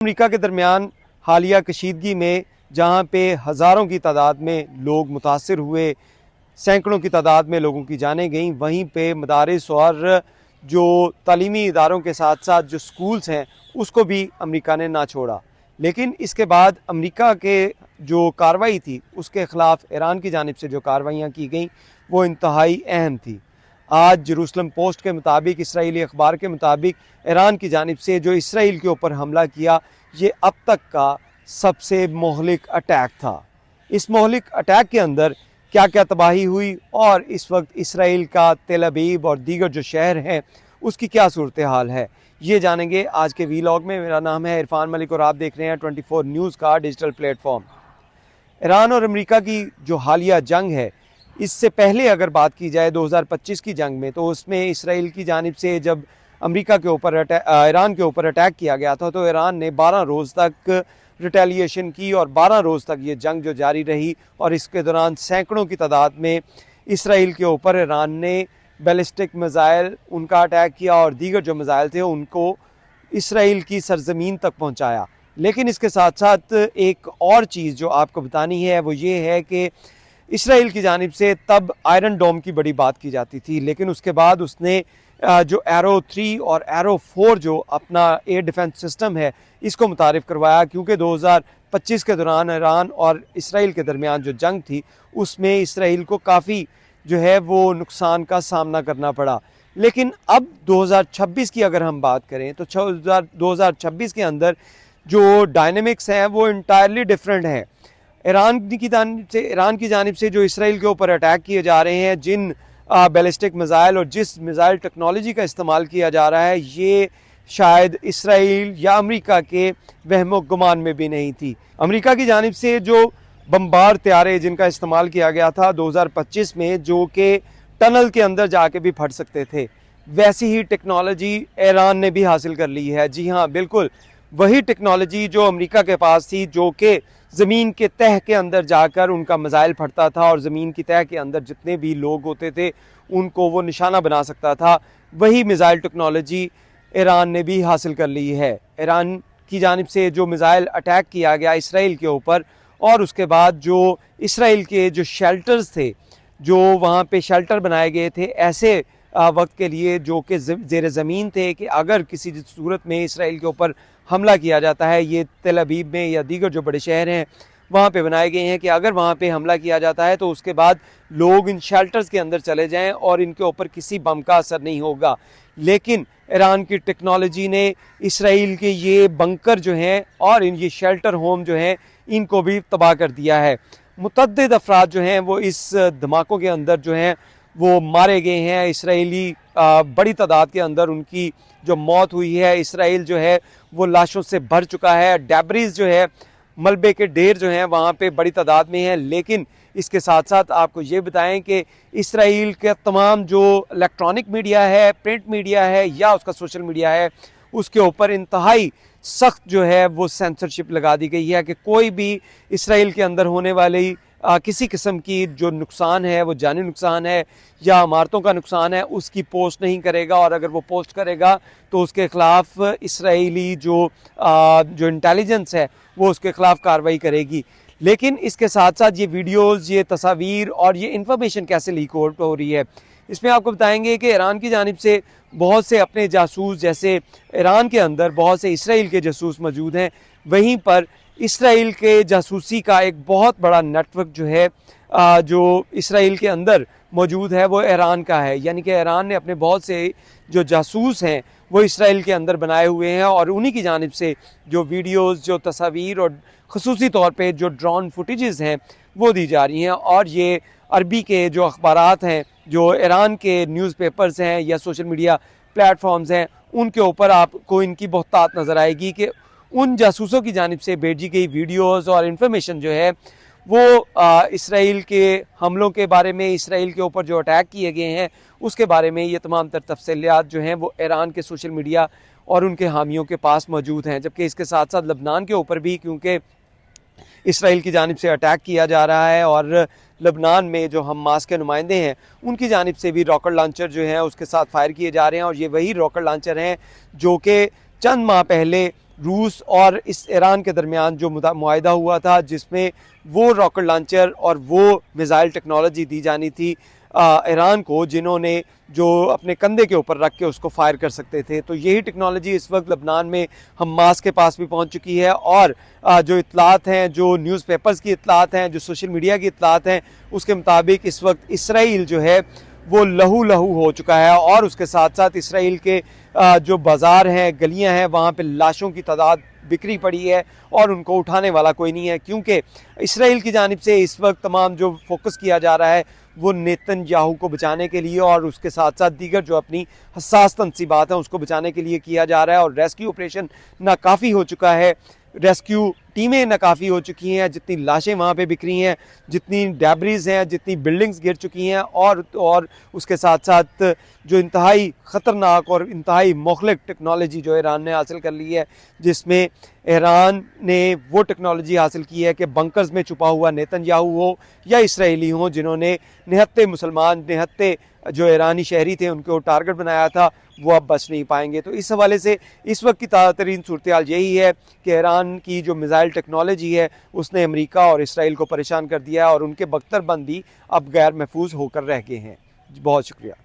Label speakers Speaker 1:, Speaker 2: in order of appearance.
Speaker 1: America के दरमियान हालिया कशीदगी में जहाँ पे हज़ारों की तादाद में लोग मुतासर हुए, सैकड़ों की तादाद में लोगों की जानें गईं, वहीं पे मदारिस और जो तालीमी इदारों के साथ साथ जो स्कूल्स हैं उसको भी अमेरिका ने ना छोड़ा। लेकिन इसके बाद अमेरिका के जो कार्रवाई थी उसके ख़िलाफ़ ईरान की जानिब से जो कार्रवाइयाँ की गईं वो इंतहाई अहम थी। आज जेरूसलम पोस्ट के मुताबिक, इसराइली अखबार के मुताबिक, ईरान की जानिब से जो इसराइल के ऊपर हमला किया ये अब तक का सबसे मोहलिक अटैक था। इस मोहलिक अटैक के अंदर क्या क्या तबाही हुई और इस वक्त इसराइल का तेल अवीव और दीगर जो शहर हैं उसकी क्या सूरत हाल है, ये जानेंगे आज के वीलॉग में। मेरा नाम है इरफान मलिक और आप देख रहे हैं 24 न्यूज़ का डिजिटल प्लेटफॉर्म। ईरान और अमेरिका की जो हालिया जंग है, इससे पहले अगर बात की जाए 2025 की जंग में, तो उसमें इसराइल की जानिब से जब अमेरिका के ऊपर ईरान के ऊपर अटैक किया गया था तो ईरान ने 12 रोज़ तक रिटेलिएशन की और 12 रोज़ तक ये जंग जो जारी रही और इसके दौरान सैकड़ों की तादाद में इसराइल के ऊपर ईरान ने बैलिस्टिक मिज़ाइल उनका अटैक किया और दीगर जो मिज़ाइल थे उनको इसराइल की सरजमीन तक पहुँचाया। लेकिन इसके साथ साथ एक और चीज़ जो आपको बतानी है वो ये है कि इसराइल की जानिब से तब आयरन डोम की बड़ी बात की जाती थी, लेकिन उसके बाद उसने जो एरो 3 और एरो 4 जो अपना एयर डिफेंस सिस्टम है इसको मुतारिफ़ करवाया, क्योंकि 2025 के दौरान ईरान और इसराइल के दरमियान जो जंग थी उसमें इसराइल को काफ़ी जो है वो नुकसान का सामना करना पड़ा। लेकिन अब 2026 की अगर हम बात करें तो 2026 के अंदर जो डायनेमिक्स हैं वो इंटायरली डिफरेंट हैं। ईरान की जानिब से जो इसराइल के ऊपर अटैक किए जा रहे हैं, जिन बैलिस्टिक मिज़ाइल और जिस मिज़ाइल टेक्नोलॉजी का इस्तेमाल किया जा रहा है, ये शायद इसराइल या अमेरिका के वहमो गुमान में भी नहीं थी। अमेरिका की जानिब से जो बमबार तैयारे जिनका इस्तेमाल किया गया था 2025 में, जो कि टनल के अंदर जाके भी फट सकते थे, वैसी ही टेक्नोलॉजी ईरान ने भी हासिल कर ली है। जी हाँ, बिल्कुल वही टेक्नोलॉजी जो अमेरिका के पास थी, जो कि ज़मीन के तह के अंदर जाकर उनका मिज़ाइल फटता था और ज़मीन की तह के अंदर जितने भी लोग होते थे उनको वो निशाना बना सकता था, वही मिज़ाइल टेक्नोलॉजी ईरान ने भी हासिल कर ली है। ईरान की जानिब से जो मिज़ाइल अटैक किया गया इसराइल के ऊपर और उसके बाद जो इसराइल के जो शेल्टर्स थे, जो वहाँ पे शेल्टर बनाए गए थे ऐसे वक्त के लिए जो कि ज़ेर ज़मीन थे, कि अगर किसी सूरत में इसराइल के ऊपर हमला किया जाता है, ये तेल अवीव में या दीगर जो बड़े शहर हैं वहाँ पे बनाए गए हैं कि अगर वहाँ पे हमला किया जाता है तो उसके बाद लोग इन शेल्टर्स के अंदर चले जाएं और इनके ऊपर किसी बम का असर नहीं होगा। लेकिन ईरान की टेक्नोलॉजी ने इसराइल के ये बंकर जो हैं और ये शेल्टर होम जो हैं इनको भी तबाह कर दिया है। मुतअद्दिद अफराद जो हैं वो इस धमाकों के अंदर जो हैं वो मारे गए हैं। इसराइली बड़ी तादाद के अंदर उनकी जो मौत हुई है, इसराइल जो है वो लाशों से भर चुका है। डेब्रिस जो है, मलबे के ढेर जो हैं वहाँ पे बड़ी तादाद में हैं। लेकिन इसके साथ साथ आपको ये बताएं कि इसराइल के तमाम जो इलेक्ट्रॉनिक मीडिया है, प्रिंट मीडिया है या उसका सोशल मीडिया है, उसके ऊपर इंतहाई सख्त जो है वो सेंसरशिप लगा दी गई है कि कोई भी इसराइल के अंदर होने वाली किसी किस्म की जो नुकसान है, वो जानी नुकसान है या इमारतों का नुकसान है, उसकी पोस्ट नहीं करेगा, और अगर वो पोस्ट करेगा तो उसके ख़िलाफ़ इसराइली जो इंटेलिजेंस है वो उसके ख़िलाफ़ कार्रवाई करेगी। लेकिन इसके साथ साथ ये वीडियोज़, ये तस्वीर और ये इन्फॉर्मेशन कैसे लीक हो रही है, इसमें आपको बताएंगे कि ईरान की जानिब से बहुत से अपने जासूस, जैसे ईरान के अंदर बहुत से इसराइल के जासूस मौजूद हैं, वहीं पर इसराइल के जासूसी का एक बहुत बड़ा नेटवर्क जो है जो इसराइल के अंदर मौजूद है वो ईरान का है। यानी कि ईरान ने अपने बहुत से जो जासूस हैं वो इसराइल के अंदर बनाए हुए हैं और उन्हीं की जानिब से जो वीडियोज़, जो तस्वीर और ख़ुसूसी तौर पे जो ड्रोन फुटेजेस हैं वो दी जा रही हैं। और ये अरबी के जो अखबारात हैं, जो ईरान के न्यूज़पेपर्स हैं या सोशल मीडिया प्लेटफॉर्म्स हैं, उनके ऊपर आपको इनकी बहुतात नज़र आएगी कि उन जासूसों की जानिब से भेजी गई वीडियोज़ और इन्फॉर्मेशन जो है वो इसराइल के हमलों के बारे में, इसराइल के ऊपर जो अटैक किए गए हैं उसके बारे में, ये तमाम तर तफसीलात जो हैं वो ईरान के सोशल मीडिया और उनके हामियों के पास मौजूद हैं। जबकि इसके साथ साथ लबनान के ऊपर भी, क्योंकि इसराइल की जानिब से अटैक किया जा रहा है और लबनान में जो हमास के नुमाइंदे हैं उनकी जानिब से भी रॉकेट लॉन्चर जो हैं उसके साथ फायर किए जा रहे हैं। और ये वही रॉकेट लॉन्चर हैं जो कि चंद माह पहले रूस और इस ईरान के दरमियान जो मुआहिदा हुआ था, जिसमें वो रॉकेट लॉन्चर और वो मिसाइल टेक्नोलॉजी दी जानी थी ईरान को, जिन्होंने जो अपने कंधे के ऊपर रख के उसको फायर कर सकते थे। तो यही टेक्नोलॉजी इस वक्त लबनान में हमास के पास भी पहुंच चुकी है। और जो इतलात हैं, जो न्यूज़पेपर्स की इतलात हैं, जो सोशल मीडिया की इतलात हैं, उसके मुताबिक इस वक्त इसराइल जो है वो लहू लहू हो चुका है। और उसके साथ साथ इसराइल के जो बाज़ार हैं, गलियां हैं, वहाँ पे लाशों की तादाद बिखरी पड़ी है और उनको उठाने वाला कोई नहीं है, क्योंकि इसराइल की जानिब से इस वक्त तमाम जो फोकस किया जा रहा है वो नेतन्याहू को बचाने के लिए और उसके साथ साथ दीगर जो अपनी हसास तनसीबात हैं उसको बचाने के लिए किया जा रहा है। और रेस्क्यू ऑपरेशन नाकाफ़ी हो चुका है, रेस्क्यू टीमें नाकाफ़ी हो चुकी हैं, जितनी लाशें वहाँ पे बिखरी हैं, जितनी डैब्रीज हैं, जितनी बिल्डिंग्स गिर चुकी हैं, और उसके साथ साथ जो इंतहाई ख़तरनाक और इंतहाई मुखलिक टेक्नोलॉजी जो ईरान ने हासिल कर ली है, जिसमें ईरान ने वो टेक्नोलॉजी हासिल की है कि बंकर्स में छुपा हुआ नेतन्याहू हो या इसराइली हो, जिन्होंने निहत्ते मुसलमान, निहत्ते जो ईरानी शहरी थे उनको टारगेट बनाया था, वो अब बच नहीं पाएंगे। तो इस हवाले से इस वक्त की ताज़ा तरीन सूरत हाल यही है कि ईरान की जो मिसाइल टेक्नोलॉजी है उसने अमेरिका और इसराइल को परेशान कर दिया है और उनके बख्तर बंदी अब गैर महफूज होकर रह गए हैं। बहुत शुक्रिया।